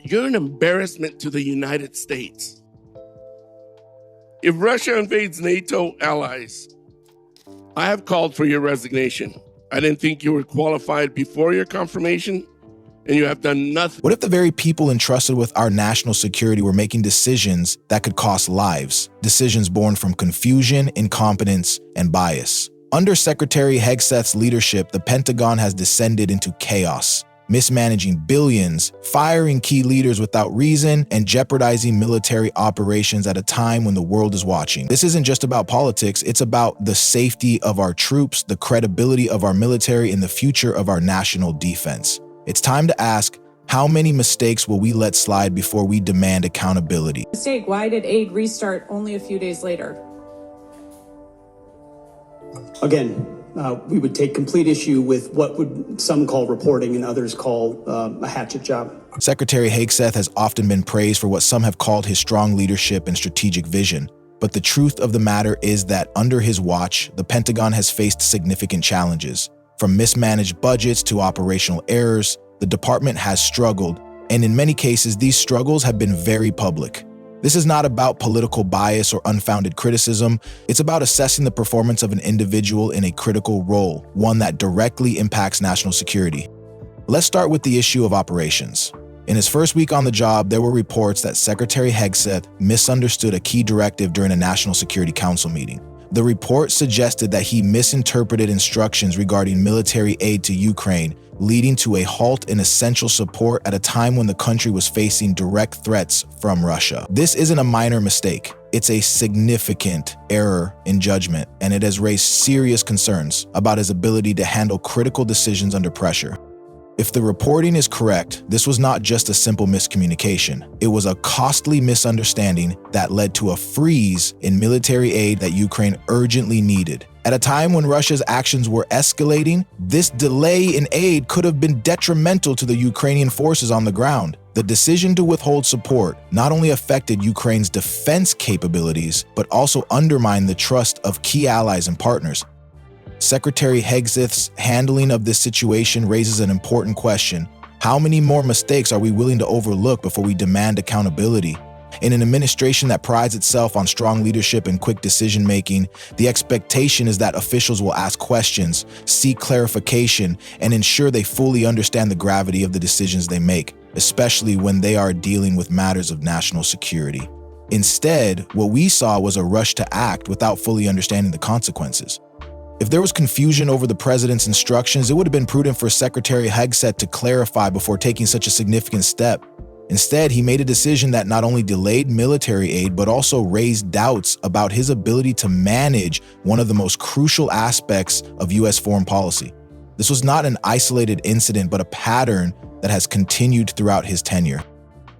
You're an embarrassment to the United States. If Russia invades NATO allies, I have called for your resignation. I didn't think you were qualified before your confirmation, and you have done nothing. What if the very people entrusted with our national security were making decisions that could cost lives? Decisions born from confusion, incompetence, and bias. Under Secretary Hegseth's leadership, the Pentagon has descended into chaos, mismanaging billions, firing key leaders without reason, and jeopardizing military operations at a time when the world is watching. This isn't just about politics, it's about the safety of our troops, the credibility of our military, and the future of our national defense. It's time to ask, how many mistakes will we let slide before we demand accountability? Mistake, why did aid restart only a few days later? Again, we would take complete issue with what would some call reporting and others call a hatchet job. Secretary Hegseth has often been praised for what some have called his strong leadership and strategic vision. But the truth of the matter is that under his watch, the Pentagon has faced significant challenges. From mismanaged budgets to operational errors, the department has struggled, and in many cases, these struggles have been very public. This is not about political bias or unfounded criticism. It's about assessing the performance of an individual in a critical role, one that directly impacts national security. Let's start with the issue of operations. In his first week on the job, there were reports that Secretary Hegseth misunderstood a key directive during a National Security Council meeting. The report suggested that he misinterpreted instructions regarding military aid to Ukraine, leading to a halt in essential support at a time when the country was facing direct threats from Russia. This isn't a minor mistake. It's a significant error in judgment, and it has raised serious concerns about his ability to handle critical decisions under pressure. If the reporting is correct, this was not just a simple miscommunication. It was a costly misunderstanding that led to a freeze in military aid that Ukraine urgently needed. At a time when Russia's actions were escalating, this delay in aid could have been detrimental to the Ukrainian forces on the ground. The decision to withhold support not only affected Ukraine's defense capabilities, but also undermined the trust of key allies and partners. Secretary Hegseth's handling of this situation raises an important question. How many more mistakes are we willing to overlook before we demand accountability? In an administration that prides itself on strong leadership and quick decision-making, the expectation is that officials will ask questions, seek clarification, and ensure they fully understand the gravity of the decisions they make, especially when they are dealing with matters of national security. Instead, what we saw was a rush to act without fully understanding the consequences. If there was confusion over the president's instructions, it would have been prudent for Secretary Hegseth to clarify before taking such a significant step. Instead, he made a decision that not only delayed military aid, but also raised doubts about his ability to manage one of the most crucial aspects of U.S. foreign policy. This was not an isolated incident, but a pattern that has continued throughout his tenure.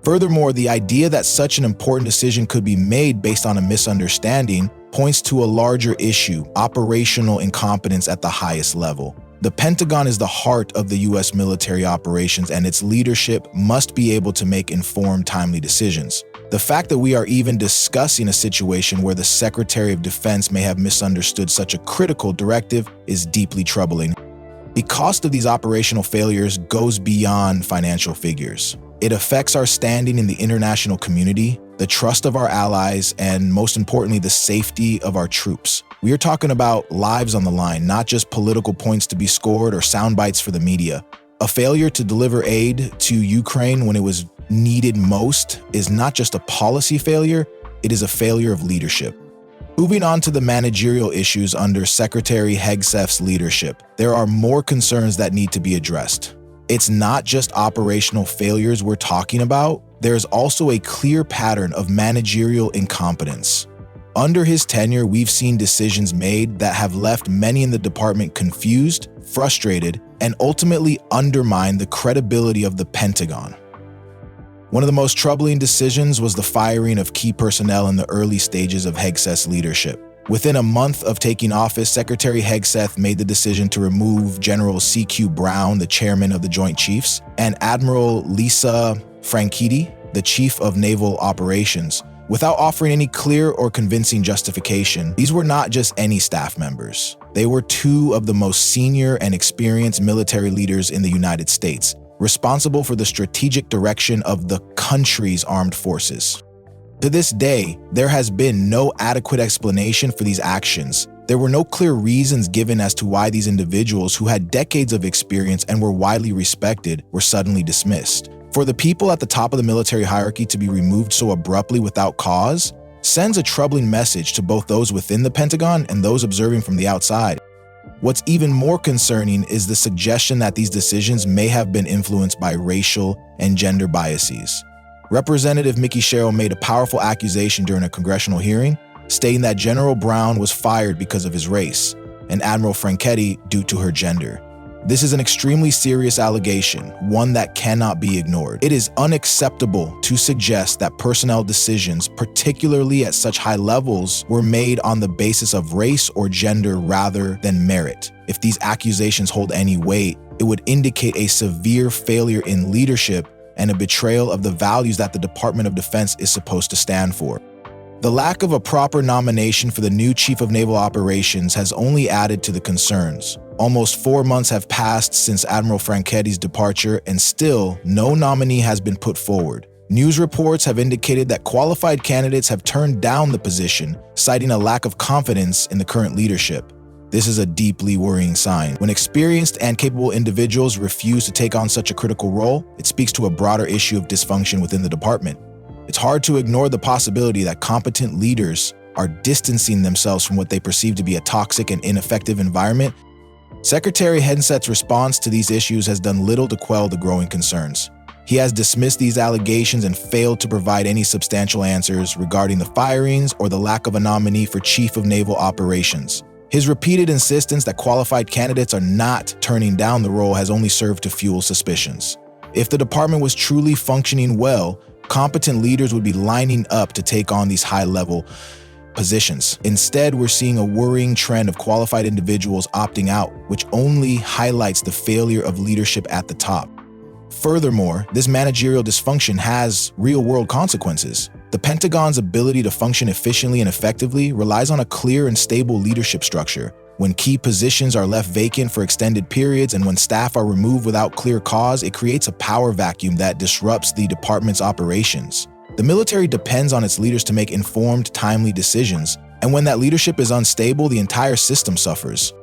Furthermore, the idea that such an important decision could be made based on a misunderstanding points to a larger issue: operational incompetence at the highest level. The Pentagon is the heart of the U.S. military operations, and its leadership must be able to make informed, timely decisions. The fact that we are even discussing a situation where the Secretary of Defense may have misunderstood such a critical directive is deeply troubling. The cost of these operational failures goes beyond financial figures. It affects our standing in the international community, the trust of our allies, and most importantly, the safety of our troops. We are talking about lives on the line, not just political points to be scored or sound bites for the media. A failure to deliver aid to Ukraine when it was needed most is not just a policy failure, it is a failure of leadership. Moving on to the managerial issues under Secretary Hegseth's leadership, there are more concerns that need to be addressed. It's not just operational failures we're talking about. There's also a clear pattern of managerial incompetence. Under his tenure, we've seen decisions made that have left many in the department confused, frustrated, and ultimately undermined the credibility of the Pentagon. One of the most troubling decisions was the firing of key personnel in the early stages of Hegseth's leadership. Within a month of taking office, Secretary Hegseth made the decision to remove General C.Q. Brown, the chairman of the Joint Chiefs, and Admiral Lisa Franchitti, the chief of naval operations, without offering any clear or convincing justification. These were not just any staff members. They were two of the most senior and experienced military leaders in the United States. responsible for the strategic direction of the country's armed forces. To this day, there has been no adequate explanation for these actions. There were no clear reasons given as to why these individuals who had decades of experience and were widely respected were suddenly dismissed. For the people at the top of the military hierarchy to be removed so abruptly without cause sends a troubling message to both those within the Pentagon and those observing from the outside. What's even more concerning is the suggestion that these decisions may have been influenced by racial and gender biases. Representative Mikie Sherrill made a powerful accusation during a congressional hearing, stating that General Brown was fired because of his race, and Admiral Franchetti due to her gender. This is an extremely serious allegation, one that cannot be ignored. It is unacceptable to suggest that personnel decisions, particularly at such high levels, were made on the basis of race or gender rather than merit. If these accusations hold any weight, it would indicate a severe failure in leadership and a betrayal of the values that the Department of Defense is supposed to stand for. The lack of a proper nomination for the new Chief of Naval Operations has only added to the concerns. Almost 4 months have passed since Admiral Franchetti's departure, and still no nominee has been put forward. News reports have indicated that qualified candidates have turned down the position, citing a lack of confidence in the current leadership. This is a deeply worrying sign. When experienced and capable individuals refuse to take on such a critical role, it speaks to a broader issue of dysfunction within the department. It's hard to ignore the possibility that competent leaders are distancing themselves from what they perceive to be a toxic and ineffective environment. Secretary Hegseth's response to these issues has done little to quell the growing concerns. He has dismissed these allegations and failed to provide any substantial answers regarding the firings or the lack of a nominee for Chief of Naval Operations. His repeated insistence that qualified candidates are not turning down the role has only served to fuel suspicions. If the department was truly functioning well, competent leaders would be lining up to take on these high-level positions. Instead, we're seeing a worrying trend of qualified individuals opting out, which only highlights the failure of leadership at the top. Furthermore, this managerial dysfunction has real-world consequences. The Pentagon's ability to function efficiently and effectively relies on a clear and stable leadership structure. When key positions are left vacant for extended periods and when staff are removed without clear cause, it creates a power vacuum that disrupts the department's operations. The military depends on its leaders to make informed, timely decisions, and when that leadership is unstable, the entire system suffers.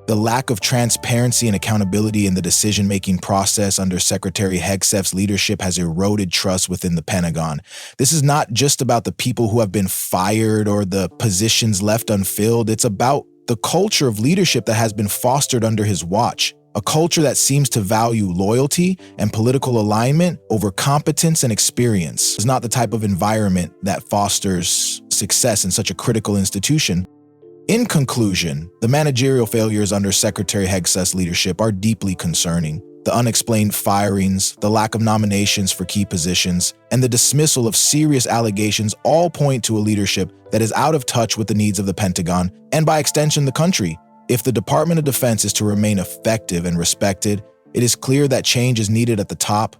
The lack of transparency and accountability in the decision-making process under Secretary Hegseth's leadership has eroded trust within the Pentagon. This is not just about the people who have been fired or the positions left unfilled. It's about the culture of leadership that has been fostered under his watch, a culture that seems to value loyalty and political alignment over competence and experience. It's not the type of environment that fosters success in such a critical institution. In conclusion, the managerial failures under Secretary Hegseth's leadership are deeply concerning. The unexplained firings, the lack of nominations for key positions, and the dismissal of serious allegations all point to a leadership that is out of touch with the needs of the Pentagon and, by extension, the country. If the Department of Defense is to remain effective and respected, it is clear that change is needed at the top.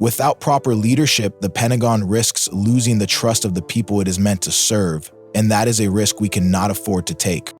Without proper leadership, the Pentagon risks losing the trust of the people it is meant to serve, and that is a risk we cannot afford to take.